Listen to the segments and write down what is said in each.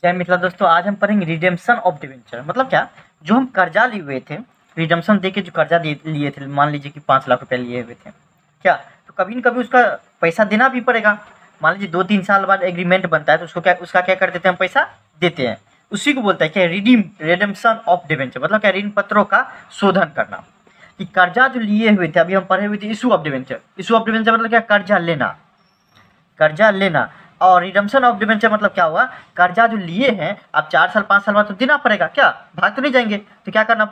जय मिथिला दोस्तों, आज हम पढ़ेंगे रिडेम्पशन ऑफ डिबेंचर। मतलब क्या, जो हम कर्जा लिए हुए थे, रिडेम्पशन दे के जो कर्जा लिए थे, मान लीजिए कि 5 लाख रुपए लिए हुए थे, क्या तो कभी न कभी उसका पैसा देना भी पड़ेगा। मान लीजिए 2-3 साल बाद एग्रीमेंट बनता है तो उसका क्या कर देते हैं, हम पैसा देते हैं। उसी को बोलते हैं क्या, रिडेम्पशन ऑफ डिबेंचर। मतलब क्या, ऋण पत्रों का शोधन करना। कि कर्जा जो लिए हुए थे, अभी हम पढ़े हुए थे issue of debenture. Issue of debenture मतलब क्या, कर्जा लेना, कर्जा लेना। और रिडम्पशन ऑफ डिबेंचर मतलब क्या हुआ, कर्जा जो लिए हैं अब 4 साल 5 साल बाद तो देना पड़ेगा, क्या भाग तो नहीं जाएंगे, तो क्या करना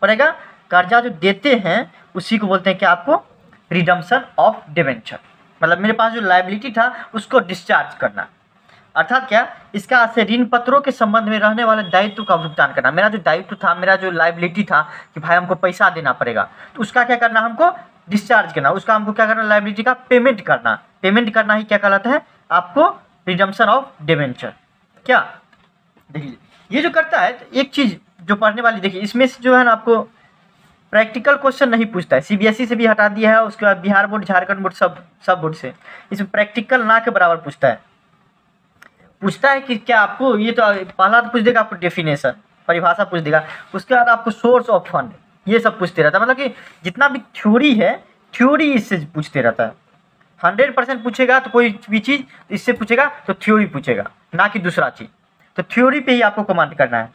पड़ेगा, कर्जा जो देते हैं उसी को बोलते हैं क्या, आपको रिडम्पशन ऑफ डिबेंचर। मतलब मेरे पास जो लायबिलिटी था उसको डिस्चार्ज करना, अर्थात क्या, इसका से ऋण पत्रों के संबंध में रहने वाले दायित्व का भुगतान करना। मेरा जो दायित्व था, मेरा जो लायबिलिटी था कि भाई हमको पैसा देना पड़ेगा, तो उसका क्या करना, हमको डिस्चार्ज करना, उसका हमको क्या करना, लायबिलिटी का पेमेंट करना। पेमेंट करना ही क्या कहलाता है, आपको रिडम्पशन ऑफ डिबेंचर। क्या देखिए, ये जो करता है, एक चीज़ जो पढ़ने वाली, देखिए इसमें से जो है ना, आपको प्रैक्टिकल क्वेश्चन नहीं पूछता है। सीबीएसई से भी हटा दिया है, उसके बाद बिहार बोर्ड, झारखंड बोर्ड, सब बोर्ड से इसमें प्रैक्टिकल ना के बराबर पूछता है कि क्या आपको, ये तो पहला तो पूछ देगा आपको डेफिनेशन, परिभाषा पूछ देगा, उसके बाद आपको सोर्स ऑफ फंड, ये सब पूछते रहता है। मतलब कि जितना भी थ्योरी है, थ्योरी इससे पूछते रहता है। 100% पूछेगा तो कोई भी चीज़, इससे पूछेगा तो थ्योरी पूछेगा, ना कि दूसरा चीज़। तो थ्योरी पे ही आपको कमांड करना है।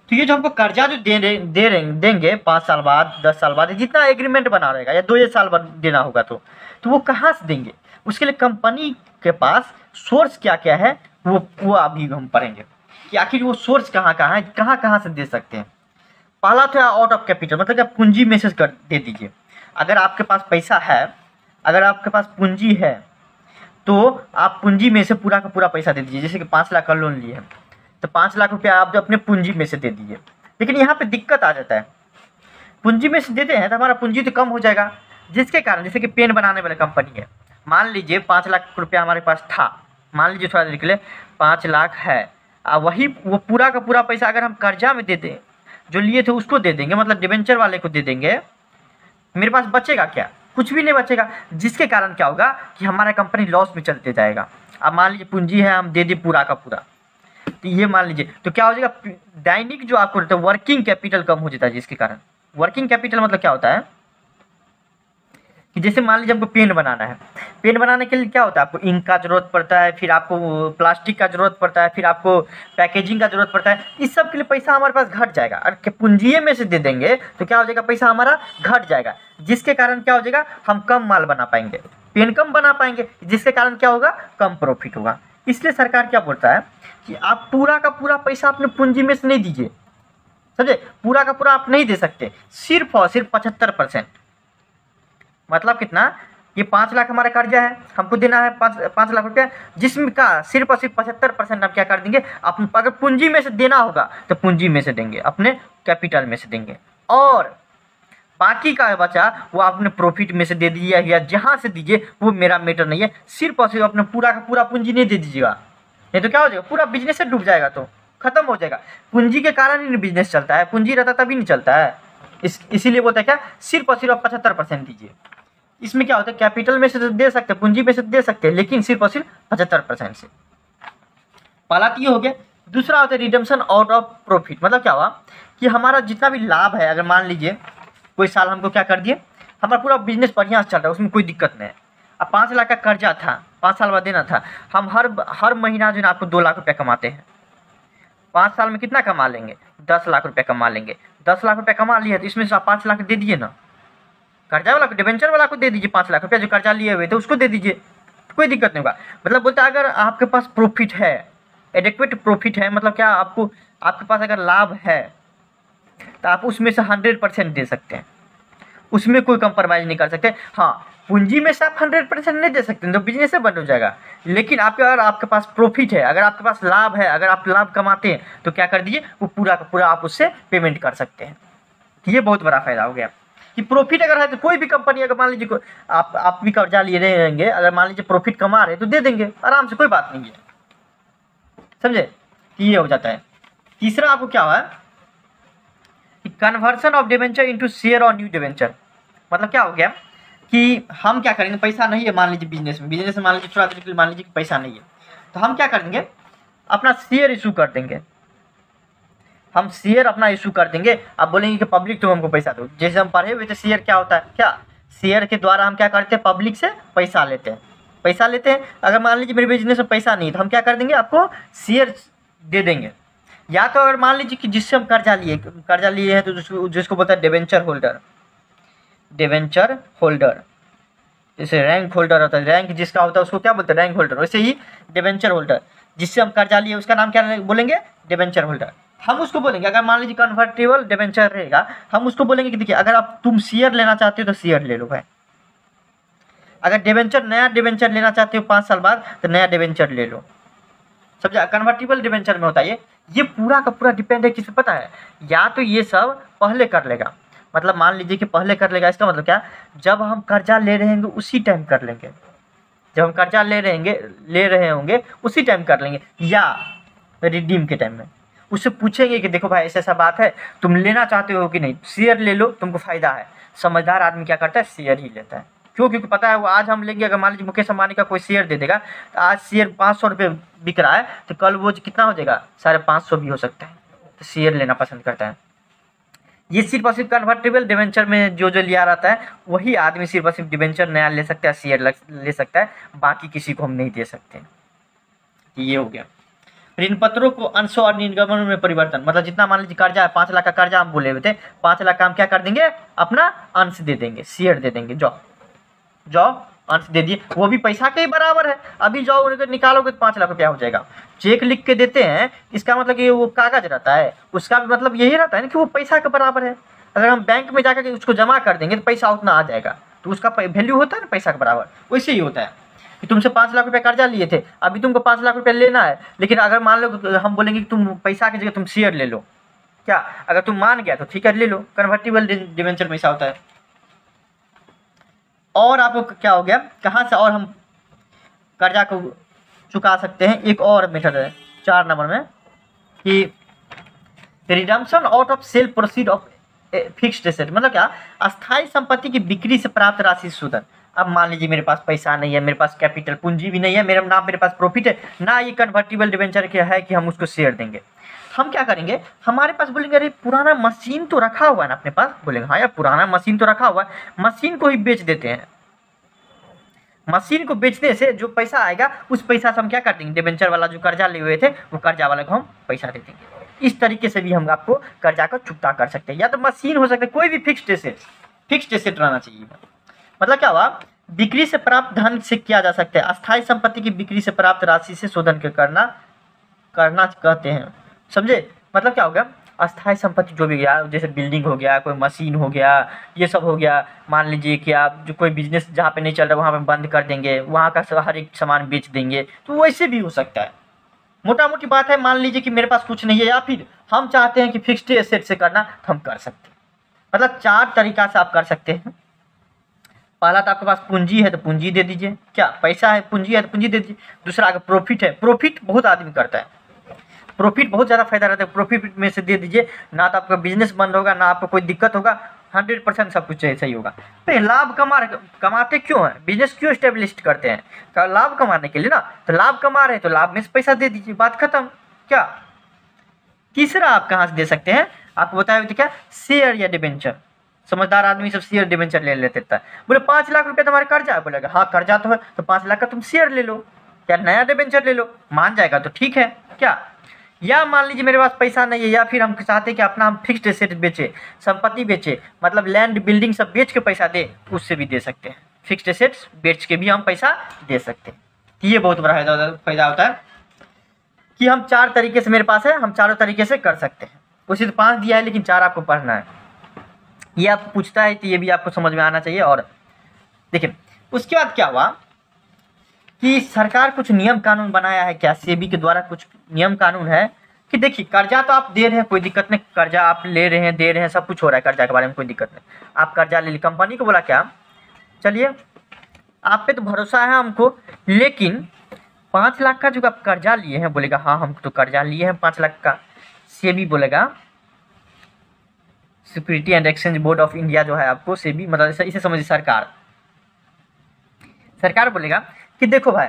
तो ये जो हमको कर्जा जो देंगे 5 साल बाद, 10 साल बाद, जितना एग्रीमेंट बना रहेगा, या 2 साल बाद देना होगा, तो वो कहाँ से देंगे, उसके लिए कंपनी के पास सोर्स क्या क्या है, वो अभी हम पढ़ेंगे कि आखिर वो सोर्स कहाँ कहाँ है, कहाँ से दे सकते हैं। पहला तो आउट ऑफ कैपिटल, मतलब क्या, पूंजी में से दे दीजिए। अगर आपके पास पैसा है, अगर आपके पास पूंजी है, तो आप पूंजी में से पूरा का पूरा पैसा दे दीजिए। जैसे कि 5 लाख का लोन लिए हैं, तो 5 लाख रुपया आप जो अपने पूंजी में से दे दीजिए। लेकिन यहाँ पे दिक्कत आ जाता है, पूंजी में से देते हैं तो हमारा पूंजी तो कम हो जाएगा, जिसके कारण, जैसे कि पेन बनाने वाली कंपनी है, मान लीजिए 5 लाख रुपया हमारे पास था, मान लीजिए थोड़ा देर के लिए 5 लाख है, वही वो पूरा का पूरा पैसा अगर हम कर्जा में दे दें, जो लिए थे उसको दे देंगे, मतलब डिबेंचर वाले को दे देंगे, मेरे पास बचेगा क्या, कुछ भी नहीं बचेगा। जिसके कारण क्या होगा कि हमारा कंपनी लॉस में चलते जाएगा। अब मान लीजिए पूंजी है, हम दे दें पूरा का पूरा, तो ये मान लीजिए, तो क्या हो जाएगा, दैनिक जो आपको रहता है वर्किंग कैपिटल कम हो जाता है। जिसके कारण वर्किंग कैपिटल मतलब क्या होता है कि जैसे मान लीजिए हमको पेन बनाना है, पेन बनाने के लिए क्या होता है, आपको इंक का जरूरत पड़ता है, फिर आपको प्लास्टिक का जरूरत पड़ता है, फिर आपको पैकेजिंग का जरूरत पड़ता है। इस सब के लिए पैसा हमारे पास घट जाएगा। और पूंजी में से दे देंगे तो क्या हो जाएगा, पैसा हमारा घट जाएगा, जिसके कारण क्या हो जाएगा, हम कम माल बना पाएंगे, पेन कम बना पाएंगे, जिसके कारण क्या होगा, कम प्रॉफिट होगा। इसलिए सरकार क्या बोलता है कि आप पूरा का पूरा पैसा अपने पूंजी में से नहीं दीजिए, समझे, पूरा का पूरा आप नहीं दे सकते, सिर्फ और सिर्फ 75%। मतलब कितना, ये 5 लाख हमारा कर्जा है, हमको देना है 5 लाख रुपया, जिसमें का सिर्फ और सिर्फ 75% हम क्या कर देंगे, अगर पूंजी में से देना होगा तो पूंजी में से देंगे, अपने कैपिटल में से देंगे, और बाकी का बचा वो अपने प्रॉफिट में से दे दीजिए, या जहाँ से दीजिए वो मेरा मैटर नहीं है। सिर्फ और सिर्फ अपने पूरा का पूरा पूंजी नहीं दे दीजिएगा, नहीं तो क्या हो जाएगा, पूरा बिजनेस से डूब जाएगा, तो खत्म हो जाएगा। पूंजी के कारण ही बिजनेस चलता है, पूंजी रहता तभी नहीं चलता है। इसीलिए बोलता है क्या, सिर्फ और सिर्फ 75% दीजिए। इसमें क्या होता है, कैपिटल में से तो दे सकते हैं, पूंजी में से दे सकते हैं, लेकिन सिर्फ और सिर्फ 75% से। पहला तो ये हो गया। दूसरा होता है रिडम्पशन आउट ऑफ प्रॉफिट। मतलब क्या हुआ कि हमारा जितना भी लाभ है, अगर मान लीजिए कोई साल हमको क्या कर दिए, हमारा पूरा बिजनेस बढ़िया से चल रहा है, उसमें कोई दिक्कत नहीं है। अब 5 लाख का कर्जा था, 5 साल बाद देना था, हम हर महीना जो है आपको 2 लाख रुपया कमाते हैं, 5 साल में कितना कमा लेंगे, 10 लाख रुपया कमा लेंगे। 10 लाख रुपया कमा लिया तो इसमें से आप 5 लाख दे दीजिए ना, कर्जा वाला को, डिबेंचर वाला को दे दीजिए, 5 लाख रुपया जो कर्जा लिए हुए थे उसको दे दीजिए, कोई दिक्कत नहीं होगा। मतलब बोलता है अगर आपके पास प्रॉफिट है, एडिक्वेट प्रॉफिट है, मतलब क्या, आपके पास अगर लाभ है तो आप उसमें से 100% दे सकते हैं, उसमें कोई कंप्रोमाइज़ नहीं कर सकते। हाँ, पूंजी में से आप 100% नहीं दे सकते, तो बिजनेस से बंद हो जाएगा। लेकिन अगर आपके पास प्रॉफिट है, अगर आपके पास लाभ है, अगर आप लाभ कमाते हैं, तो क्या कर दीजिए, वो पूरा का पूरा आप उससे पेमेंट कर सकते हैं। ये बहुत बड़ा फायदा हो गया कि प्रॉफिट अगर है तो कोई भी कंपनी, अगर मान लीजिए आप भी कर्जा लिए रहेंगे, अगर मान लीजिए प्रॉफिट कमा रहे तो दे देंगे आराम से, कोई बात नहीं है, समझे कि ये हो जाता है। तीसरा आपको क्या हुआ कि conversion of debenture into share और न्यू डिबेंचर। मतलब क्या हो गया कि हम क्या करेंगे, पैसा नहीं है मान लीजिए बिजनेस में मान लीजिए थोड़ा देर के लिए मान लीजिए कि पैसा नहीं है, तो हम क्या करेंगे, अपना शेयर इशू कर देंगे, हम शेयर अपना इशू कर देंगे। आप बोलेंगे कि पब्लिक तुम हमको पैसा दो, जैसे हम पढ़े हुए थे शेयर क्या होता है, क्या शेयर के द्वारा हम क्या करते हैं, पब्लिक से पैसा लेते हैं, पैसा लेते हैं। अगर मान लीजिए मेरे बिजनेस में पैसा नहीं है तो हम क्या कर देंगे, आपको शेयर दे देंगे। या तो अगर मान लीजिए कि जिससे हम कर्जा लिए हैं तो जिसको बोलता है डिबेंचर होल्डर, डिबेंचर होल्डर, जैसे रैंक होल्डर होता है, रैंक जिसका होता है उसको क्या बोलते हैं, रैंक होल्डर। वैसे ही डिबेंचर होल्डर, जिससे हम कर्जा लिए उसका नाम क्या बोलेंगे, डिबेंचर होल्डर। हम उसको बोलेंगे, अगर मान लीजिए कन्वर्टेबल डिबेंचर रहेगा, हम उसको बोलेंगे कि देखिए अगर तुम शेयर लेना चाहते हो तो शेयर ले लो भाई। अगर डिबेंचर, नया डिबेंचर लेना चाहते हो 5 साल बाद तो नया डिबेंचर ले लो, समझा। कन्वर्टेबल डिबेंचर में होता है ये पूरा का पूरा डिपेंड है किस पे पता है, या तो ये सब पहले कर लेगा, मतलब मान लीजिए कि पहले कर लेगा, इसका मतलब क्या, जब हम कर्जा ले रहे होंगे उसी टाइम कर लेंगे, जब हम कर्जा ले रहे होंगे उसी टाइम कर लेंगे, या रिडीम के टाइम में उससे पूछेंगे कि देखो भाई ऐसा ऐसा बात है, तुम लेना चाहते हो कि नहीं, शेयर ले लो, तुमको फायदा है। समझदार आदमी क्या करता है, शेयर ही लेता है। क्यों, क्योंकि पता है वो आज हम लेंगे, अगर मान लीजिए मुकेश अंबानी का कोई शेयर दे देगा तो आज शेयर 500 रुपये बिक रहा है तो कल वो कितना हो जाएगा, 550 भी हो सकता है, तो शेयर लेना पसंद करता है। ये सिर्फ और सिर्फ कन्वर्टेबल डिबेंचर में जो लिया रहता है वही आदमी सिर्फ और सिर्फ डिबेंचर नया ले सकता है, शेयर ले सकता है, बाकी किसी को हम नहीं दे सकते। ये हो गया। ऋण पत्रों को अंश और निर्गमन में परिवर्तन, मतलब जितना मान लीजिए कर्जा है, 5 लाख का कर्जा हम बोले हुए थे, 5 लाख का हम क्या कर देंगे, अपना अंश दे देंगे, शेयर दे देंगे। जाओ अंश दे दिए, वो भी पैसा के ही बराबर है। अभी जाओ उनको निकालोगे तो 5 लाख रुपया हो जाएगा। चेक लिख के देते हैं, इसका मतलब कि वो कागज रहता है, उसका भी मतलब यही रहता है ना कि वो पैसा के बराबर है। अगर हम बैंक में जाकर के उसको जमा कर देंगे तो पैसा उतना आ जाएगा, तो उसका वैल्यू होता है ना पैसा के बराबर। वैसे ही होता है कि तुमसे 5 लाख रुपया कर्जा लिए थे, अभी तुमको 5 लाख रुपया लेना है, लेकिन अगर मान लो हम बोलेंगे कि तुम पैसा की जगह तुम शेयर ले लो, क्या अगर तुम मान गया तो ठीक है ले लो। कन्वर्टेबल डिबेंचर में ऐसा होता है। और आपको क्या हो गया, कहाँ से और हम कर्जा को चुका सकते हैं, एक और मेथड है 4 नंबर में, कि redemption out of cell proceed of fixed asset, मतलब क्या, अस्थायी संपत्ति की बिक्री से प्राप्त राशि शोधन। अब मान लीजिए मेरे पास पैसा नहीं है, मेरे पास कैपिटल पूंजी भी नहीं है, मेरे पास प्रॉफिट है ना, ये कन्वर्टेबल डिबेंचर क्या है कि हम उसको शेयर देंगे। हम क्या करेंगे, हमारे पास बोलेंगे अरे पुराना मशीन तो रखा हुआ है ना अपने पास, बोलेंगे हाँ यार पुराना मशीन तो रखा हुआ है, मशीन को ही बेच देते हैं। मशीन को बेचने से जो पैसा आएगा उस पैसा से हम क्या कर देंगे, डिबेंचर वाला जो कर्जा लिए हुए थे वो कर्जा वाले को हम पैसा दे देंगे। इस तरीके से भी हम आपको कर्जा को चुकता कर सकते हैं। या तो मशीन हो सकता है, कोई भी फिक्स्ड एसेट रहना चाहिए। मतलब क्या हुआ, बिक्री से प्राप्त धन से किया जा सकता है, अस्थायी संपत्ति की बिक्री से प्राप्त राशि से शोधन करना कहते हैं, समझे। मतलब क्या हो गया, अस्थायी संपत्ति जो भी गया, जैसे बिल्डिंग हो गया, कोई मशीन हो गया, ये सब हो गया। मान लीजिए कि आप जो कोई बिजनेस जहाँ पे नहीं चल रहा वहाँ पे बंद कर देंगे, वहाँ का हर एक सामान बेच देंगे, तो वैसे भी हो सकता है। मोटा मोटी बात है, मान लीजिए कि मेरे पास कुछ नहीं है या फिर हम चाहते हैं कि फिक्स्ड एसेट से करना, तो हम कर सकते हैं। मतलब 4 तरीका से आप कर सकते हैं। पहला तो आपके पास पूंजी है तो पूंजी दे दीजिए, क्या पैसा है, पूंजी है तो पूंजी दे दीजिए। दूसरा अगर प्रॉफिट है, प्रॉफिट बहुत आदमी करता है, प्रॉफिट बहुत ज़्यादा फायदा रहता है, प्रॉफिट में से दे दीजिए। ना तो आपका बिजनेस बंद होगा, ना आपको कोई दिक्कत होगा, 100% सब कुछ सही होगा। तो लाभ कमाते क्यों हैं, बिजनेस क्यों स्टेब्लिश करते हैं, तो लाभ कमाने के लिए ना। तो लाभ कमा रहे हैं तो लाभ में से पैसा दे दीजिए, बात खत्म। क्या तीसरा आप कहाँ से दे सकते हैं, आपको बताया तो क्या, शेयर या डिबेंचर। समझदार आदमी सब शेयर डिबेंचर ले लेते था। बोले 5 लाख रुपया तुम्हारे कर्जा है, बोलेगा हाँ कर्जा तो है, तो 5 लाख का तुम शेयर ले लो या नया डिबेंचर ले लो, मान जाएगा तो ठीक है। क्या, या मान लीजिए मेरे पास पैसा नहीं है, या फिर हम चाहते हैं कि अपना हम फिक्स्ड एसेट बेचे, संपत्ति बेचे, मतलब लैंड बिल्डिंग सब बेच के पैसा दे, उससे भी दे सकते हैं। फिक्स्ड एसेट्स बेच के भी हम पैसा दे सकते हैं। ये बहुत बड़ा फायदा होता है कि हम 4 तरीके से मेरे पास है, हम चारों तरीके से कर सकते हैं। उसी तो 5 दिया है लेकिन 4 आपको पढ़ना है। ये आपको पूछता है तो ये भी आपको समझ में आना चाहिए। और देखिए उसके बाद क्या हुआ कि सरकार कुछ नियम कानून बनाया है, क्या सेबी के द्वारा कुछ नियम कानून है कि देखिए कर्जा तो आप दे रहे हैं, कोई दिक्कत नहीं, कर्जा आप ले रहे हैं, दे रहे हैं, सब कुछ हो रहा है, कर्जा के बारे में कोई दिक्कत नहीं। आप कर्जा ले ली, कंपनी को बोला क्या, चलिए आप पे तो भरोसा है हमको, लेकिन 5 लाख का जो आप कर्जा लिए हैं, बोलेगा हाँ हम तो कर्जा लिए हैं 5 लाख का। सेबी बोलेगा, security and exchange board of India जो है आपको, सेबी मतलब इसे समझिए सरकार बोलेगा कि देखो भाई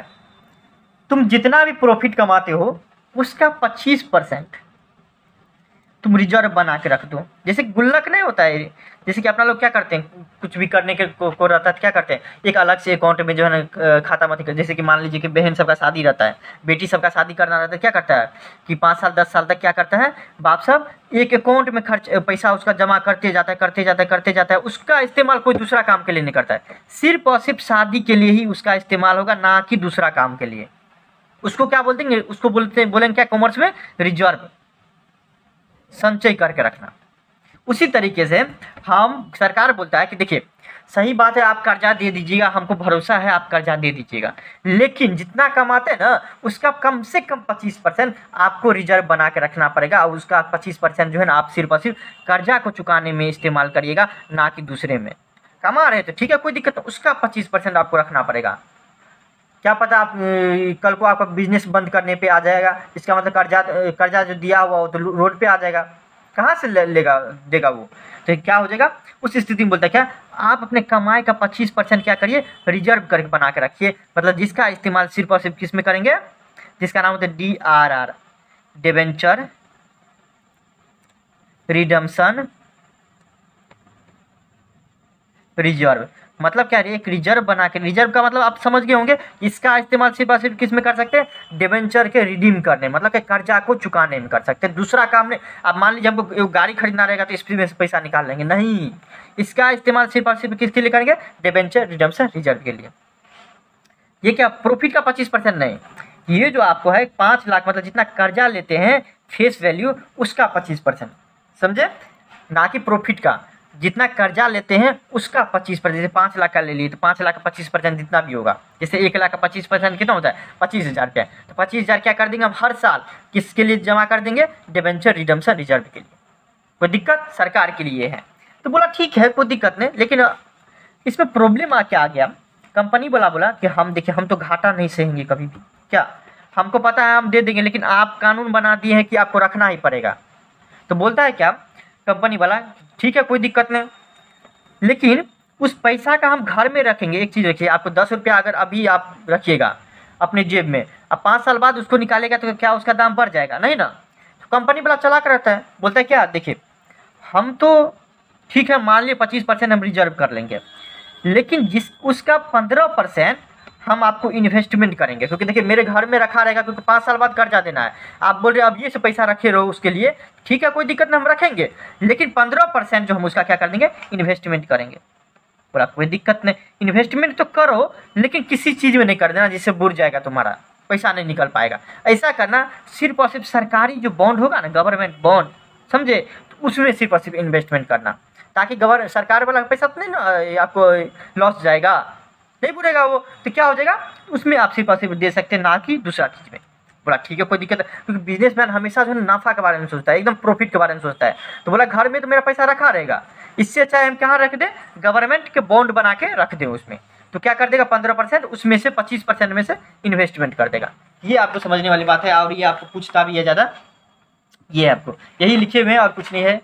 तुम जितना भी प्रॉफिट कमाते हो उसका 25% तुम रिजर्व बना के रख दो। जैसे गुल्लक नहीं होता है, जैसे कि अपना लोग क्या करते हैं, कुछ भी करने के को रहता है तो क्या करते हैं, एक अलग से अकाउंट में जो है ना खाता मत कर। जैसे कि मान लीजिए कि बहन सबका शादी रहता है, बेटी सबका शादी करना रहता है, क्या करता है कि 5 साल 10 साल तक क्या करता है, बाप सब एक अकाउंट में खर्च पैसा उसका जमा करते जाता है, करते जाता है, करते जाता है। उसका इस्तेमाल कोई दूसरा काम के लिए नहीं करता है, सिर्फ और सिर्फ शादी के लिए ही उसका इस्तेमाल होगा, ना कि दूसरा काम के लिए। उसको क्या बोलते हैं, उसको बोलेंगे क्या कॉमर्स में, रिजर्व, संचय करके रखना। उसी तरीके से हम सरकार बोलता है कि देखिए सही बात है, आप कर्जा दे दीजिएगा, हमको भरोसा है आप कर्जा दे दीजिएगा, लेकिन जितना कमाते हैं ना उसका कम से कम 25% आपको रिजर्व बना के रखना पड़ेगा, और उसका 25% जो है ना आप सिर्फ और सिर्फ कर्जा को चुकाने में इस्तेमाल करिएगा, ना कि दूसरे में। कमा रहे तो ठीक है, कोई दिक्कत, उसका 25% आपको रखना पड़ेगा। क्या पता आप कल को आपका बिजनेस बंद करने पे आ जाएगा, इसका मतलब कर्जा जो दिया हुआ वो तो रोड पे आ जाएगा, कहाँ से लेगा देगा वो। तो क्या हो जाएगा उस स्थिति में, बोलता है क्या, आप अपने कमाई का 25% क्या करिए, रिजर्व करके बना के रखिए। मतलब जिसका इस्तेमाल सिर्फ और सिर्फ किस में करेंगे, जिसका नाम होता है DRR, डिबेंचर रिडम्पशन रिजर्व। मतलब क्या है, एक रिजर्व बना के, रिजर्व का मतलब आप समझ गए होंगे, इसका इस्तेमाल सिर्फ और सिर्फ किस में कर सकते हैं, डिबेंचर के रिडीम करने, मतलब कि कर्जा को चुकाने में कर सकते हैं, दूसरा काम नहीं। अब मान लीजिए हमको एक गाड़ी खरीदना रहेगा तो इसमें से पैसा निकाल लेंगे, नहीं, इसका इस्तेमाल सिर्फ और सिर्फ किसके लिए करेंगे, डिबेंचर रिडम्पशन रिजर्व के लिए। ये क्या प्रॉफिट का 25% नहीं, ये जो आपको है 5 लाख, मतलब जितना कर्जा लेते हैं फेस वैल्यू उसका 25%, समझे, ना कि प्रॉफिट का। जितना कर्जा लेते हैं उसका 25%, जैसे 5 लाख का ले लिए तो 5 लाख का 25% जितना भी होगा, जैसे 1 लाख का 25% कितना होता है, 25,000 रुपया। तो 25,000 क्या कर देंगे हम हर साल, किसके लिए जमा कर देंगे, डिबेंचर रिडम्पशन रिजर्व के लिए। कोई दिक्कत, सरकार के लिए है। तो बोला ठीक है कोई दिक्कत नहीं, लेकिन इसमें प्रॉब्लम क्या आ गया, कंपनी बोला कि हम देखिए हम तो घाटा नहीं सहेंगे कभी भी, क्या हमको पता है हम दे देंगे, लेकिन आप कानून बना दिए हैं कि आपको रखना ही पड़ेगा। तो बोलता है क्या कंपनी वाला, ठीक है कोई दिक्कत नहीं, लेकिन उस पैसा का हम घर में रखेंगे। एक चीज़ रखिए, आपको 10 रुपया अगर अभी आप रखिएगा अपने जेब में, अब 5 साल बाद उसको निकालेगा तो क्या उसका दाम बढ़ जाएगा, नहीं ना। तो कंपनी वाला चालाक रहता है, बोलता है क्या, देखिए हम तो ठीक है मान लिए 25% हम रिजर्व कर लेंगे, लेकिन उसका 15% हम आपको इन्वेस्टमेंट करेंगे, क्योंकि देखिए मेरे घर में रखा रहेगा, क्योंकि 5 साल बाद कर्जा देना है। आप बोल रहे अब ये से पैसा रखे रहो उसके लिए, ठीक है कोई दिक्कत नहीं हम रखेंगे, लेकिन 15% जो हम उसका क्या कर देंगे, इन्वेस्टमेंट करेंगे। बोला कोई दिक्कत नहीं, इन्वेस्टमेंट तो करो लेकिन किसी चीज़ में नहीं कर देना जिससे बुर जाएगा, तुम्हारा पैसा नहीं निकल पाएगा। ऐसा करना, सिर्फ और सिर्फ सरकारी जो बॉन्ड होगा ना, गवर्नमेंट बॉन्ड, समझे, तो उसमें सिर्फ और सिर्फ इन्वेस्टमेंट करना, ताकि सरकार वाला पैसा तो नहीं ना आपको लॉस जाएगा, नहीं बुरेगा वो, तो क्या हो जाएगा उसमें आप सिर्फ और सिर्फ दे सकते हैं, ना कि दूसरा चीज़ में। बोला ठीक है कोई दिक्कत है, क्योंकि बिजनेसमैन हमेशा जो है नफा के बारे में सोचता है, एकदम प्रॉफिट के बारे में सोचता है। तो बोला घर में तो मेरा पैसा रखा रहेगा, इससे अच्छा है हम कहाँ रख दें, गवर्नमेंट के बॉन्ड बना के रख दें उसमें। तो क्या कर देगा 15%, उसमें से 25% में से इन्वेस्टमेंट कर देगा। ये आपको समझने वाली बात है, और ये आपको पूछता भी है ज़्यादा, ये आपको यही लिखे हुए हैं और कुछ नहीं है।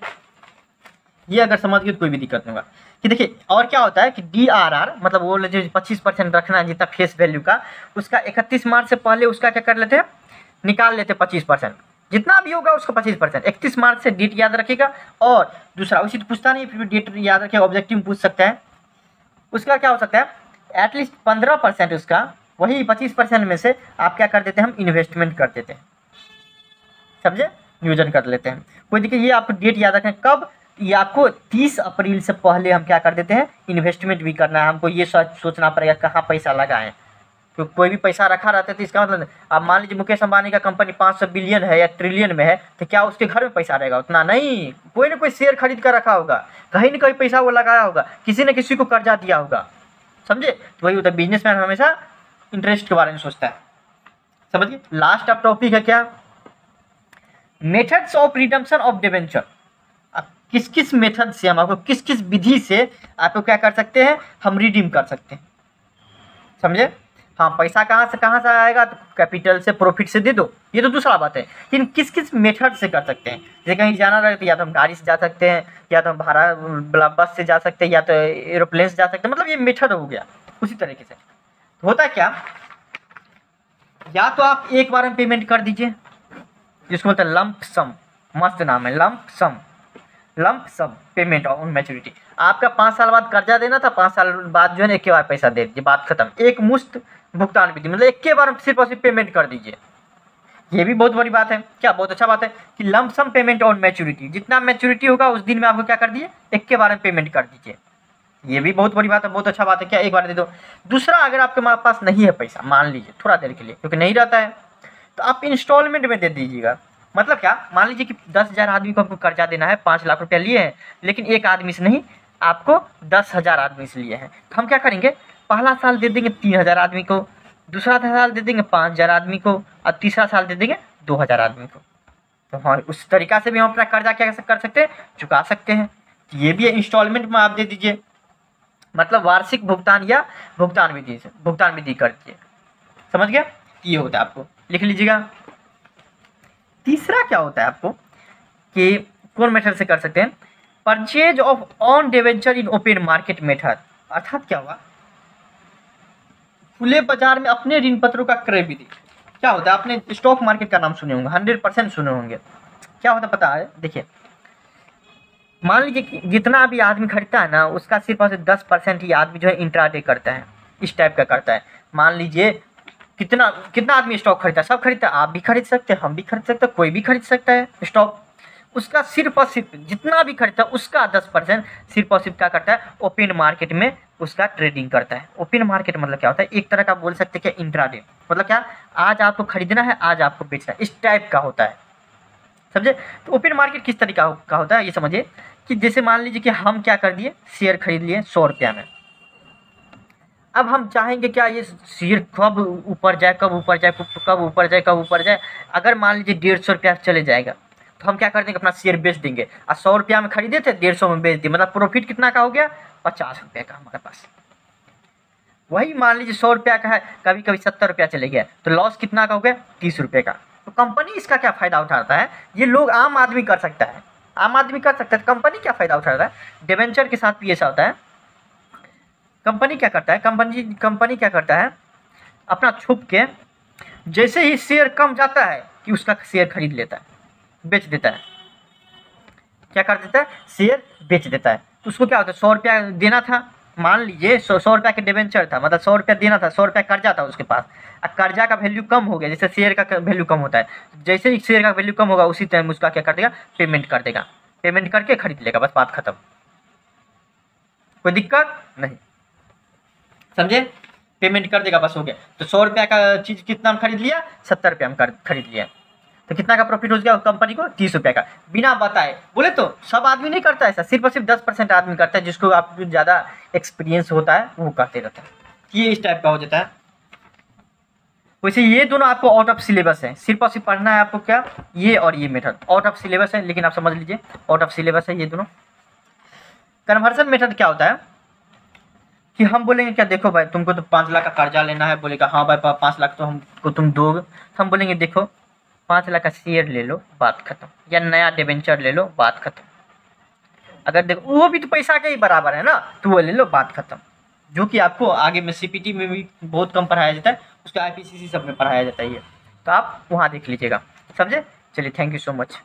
ये अगर समझ गए तो कोई भी दिक्कत नहीं होगा। कि देखिए और क्या होता है कि DRR मतलब वो जो 25% रखना है जितना फेस वैल्यू का, उसका 31 मार्च से पहले उसका क्या कर लेते हैं, निकाल लेते हैं 25%, जितना भी होगा उसका 25%। 31 मार्च से डेट याद रखिएगा, और दूसरा उसी तो पूछता नहीं, फिर डेट याद रखिएगा, ऑब्जेक्टिव में पूछ सकता है। उसका क्या हो सकता है, एटलीस्ट 15% उसका, वही 25% में से आप क्या कर देते हैं, हम इन्वेस्टमेंट कर देते हैं, समझे, नियोजन कर लेते हैं। कोई दिक्कत, ये आपको डेट याद रखें कब, ये आपको 30 अप्रैल से पहले हम क्या कर देते हैं, इन्वेस्टमेंट भी करना है। हमको ये सोचना पड़ेगा कहाँ पैसा लगाएं, तो कोई भी पैसा रखा रहता है तो इसका मतलब, आप मान लीजिए मुकेश अंबानी का कंपनी 500 बिलियन है या ट्रिलियन में है, तो क्या उसके घर में पैसा रहेगा, उतना नहीं, कोई ना कोई शेयर खरीद कर रखा होगा, कहीं ना कहीं पैसा वो लगाया होगा, किसी न किसी को कर्जा दिया होगा, समझे। तो वही होता है, बिजनेसमैन हमेशा इंटरेस्ट के बारे में सोचता है, समझिए। लास्ट ऑफ टॉपिक है क्या, methods of redemption of debenture. किस किस मेथड से हम आपको, किस किस विधि से आपको क्या कर सकते हैं, हम रिडीम कर सकते हैं, समझे। हाँ पैसा कहाँ से आएगा, तो कैपिटल से, प्रॉफिट से दे दो, ये तो दूसरा बात है, लेकिन किस किस मेथड से कर सकते हैं। जैसे कहीं जाना रहे तो या तो हम गाड़ी से जा सकते हैं, या तो हम भाड़ा बस से जा सकते हैं, या तो एरोप्लेन से जा सकते हैं, मतलब ये मेथड हो गया। उसी तरीके से होता है क्या, या तो आप एक बार में पेमेंट कर दीजिए, जिसको बोलते हैं लंप सम, मस्त नाम है lump sum, lump sum payment on maturity. आपका 5 साल बाद कर्जा देना था, 5 साल बाद जो है एक के बार पैसा दे दीजिए, बात खत्म। एक मुश्त भुगतान विधि, मतलब एक के बार सिर्फ और सिर्फ पेमेंट कर दीजिए। ये भी बहुत बड़ी बात है, क्या बहुत अच्छा बात है कि lump sum payment on maturity, जितना मैच्योरिटी होगा उस दिन में आपको क्या कर दिए, एक के बार में पेमेंट कर दीजिए। ये भी बहुत बड़ी बात है, बहुत अच्छा बात है, क्या एक बार दे दो। दूसरा, अगर आपके पास नहीं है पैसा, मान लीजिए थोड़ा देर के लिए, क्योंकि नहीं रहता है, तो आप इंस्टॉलमेंट में दे दीजिएगा। मतलब क्या, मान लीजिए कि 10,000 आदमी को आपको कर्जा देना है, 5 लाख रुपया लिए हैं, लेकिन एक आदमी से नहीं, आपको 10,000 आदमी से लिए हैं। तो हम क्या करेंगे, पहला साल दे देंगे 3,000 आदमी को, दूसरा साल दे देंगे 5,000 आदमी को, और तीसरा साल दे देंगे 2,000 आदमी को। तो हाँ, उस तरीका से भी हम अपना कर्जा क्या कर सकते हैं, चुका सकते हैं। ये भी इंस्टॉलमेंट में आप दे दीजिए, मतलब वार्षिक भुगतान या भुगतान विधि कर दीजिए। समझ गया, ये होता है, आपको लिख लीजिएगा। तीसरा क्या होता है आपको कि कौन मेथड से कर सकते हैं, purchase of on debenture in open market method. अर्थात क्या हुआ, खुले बाजार में अपने ऋण पत्रों का क्रय विधि। क्या होता है, आपने स्टॉक मार्केट का नाम सुने होंगे, 100% सुने होंगे। क्या होता है पता है, देखिए मान लीजिए कि जितना भी आदमी खरीदता है ना, उसका सिर्फ 10% ही आदमी जो है इंट्राडे करता है, इस टाइप का करता है। मान लीजिए कितना आदमी स्टॉक खरीदता है, सब खरीदता है, आप भी खरीद सकते हैं, हम भी खरीद सकते हैं, कोई भी खरीद सकता है स्टॉक। उसका सिर्फ और सिर्फ जितना भी खरीदता है उसका 10% सिर्फ और सिर्फ क्या करता है, ओपन मार्केट में उसका ट्रेडिंग करता है। ओपन मार्केट मतलब क्या होता है, एक तरह का बोल सकते हैं कि इंट्राडे, मतलब क्या, आज आपको खरीदना है, आज आपको बेचना है, इस टाइप का होता है, समझे। तो ओपन मार्केट किस तरीका का होता है, ये समझिए कि जैसे मान लीजिए कि हम क्या कर दिए, शेयर खरीद लिए 100 रुपया में। अब हम चाहेंगे क्या, ये शेयर कब ऊपर जाए, कब ऊपर जाए, कब ऊपर जाए, कब ऊपर जाए। अगर मान लीजिए 150 रुपया चले जाएगा, तो हम क्या कर देंगे, अपना शेयर बेच देंगे। और 100 रुपया में खरीदे थे, 150 में बेच दिए, मतलब प्रॉफिट कितना का हो गया, 50 रुपये का हमारे पास। वही मान लीजिए 100 रुपया का है, कभी कभी 70 रुपया चले गया, तो लॉस कितना का हो गया, 30 रुपये का। तो कंपनी इसका क्या फ़ायदा उठाता है, ये लोग आम आदमी कर सकता है, आम आदमी कर सकता है, कंपनी क्या फ़ायदा उठाता है, डिबेंचर के साथ भी ऐसा होता है। कंपनी क्या करता है, कंपनी क्या करता है, अपना छुप के जैसे ही शेयर कम जाता है कि उसका शेयर खरीद लेता है, बेच देता है। क्या कर देता है, शेयर बेच देता है। तो उसको क्या होता है, 100 रुपया देना था, मान लीजिए 100 रुपया के डिबेंचर था, मतलब 100 रुपया देना था, 100 रुपया कर्जा था उसके पास। अब कर्जा का वैल्यू कम हो गया, जैसे शेयर का वैल्यू कम होता है, जैसे ही शेयर का वैल्यू कम होगा उसी टाइम उसका क्या कर देगा, पेमेंट कर देगा, पेमेंट करके खरीद लेगा, बस बात खत्म, कोई दिक्कत नहीं, समझे। पेमेंट कर देगा, बस हो गया। तो 100 रुपया का चीज़ कितना में खरीद लिया, 70 रुपया में खरीद लिया, तो कितना का प्रॉफिट हो गया कंपनी को, 30 रुपये का, बिना बताए। बोले तो सब आदमी नहीं करता ऐसा, सिर्फ और सिर्फ 10% आदमी करता है, जिसको आप ज़्यादा एक्सपीरियंस होता है वो करते रहता है। ये इस टाइप का हो जाता है। वैसे ये दोनों आपको आउट ऑफ सिलेबस है, सिर्फ और सिर्फ पढ़ना है आपको, क्या ये और ये मेथड आउट ऑफ सिलेबस है, लेकिन आप समझ लीजिए आउट ऑफ सिलेबस है ये दोनों। कन्वर्सन मेथड क्या होता है कि हम बोलेंगे क्या, देखो भाई तुमको तो 5 लाख का कर्जा लेना है, बोलेगा हाँ भाई 5 लाख तो हमको तुम दोगे। तो हम बोलेंगे देखो 5 लाख का शेयर ले लो, बात खत्म, या नया डिबेंचर ले लो, बात खत्म। अगर देखो वो भी तो पैसा के ही बराबर है ना, तो वो ले लो, बात खत्म। जो कि आपको आगे में सीपीटी में भी बहुत कम पढ़ाया जाता है, उसका आईपीसीसी सब में पढ़ाया जाता है ये, तो आप वहाँ देख लीजिएगा, समझे। चलिए, थैंक यू सो मच।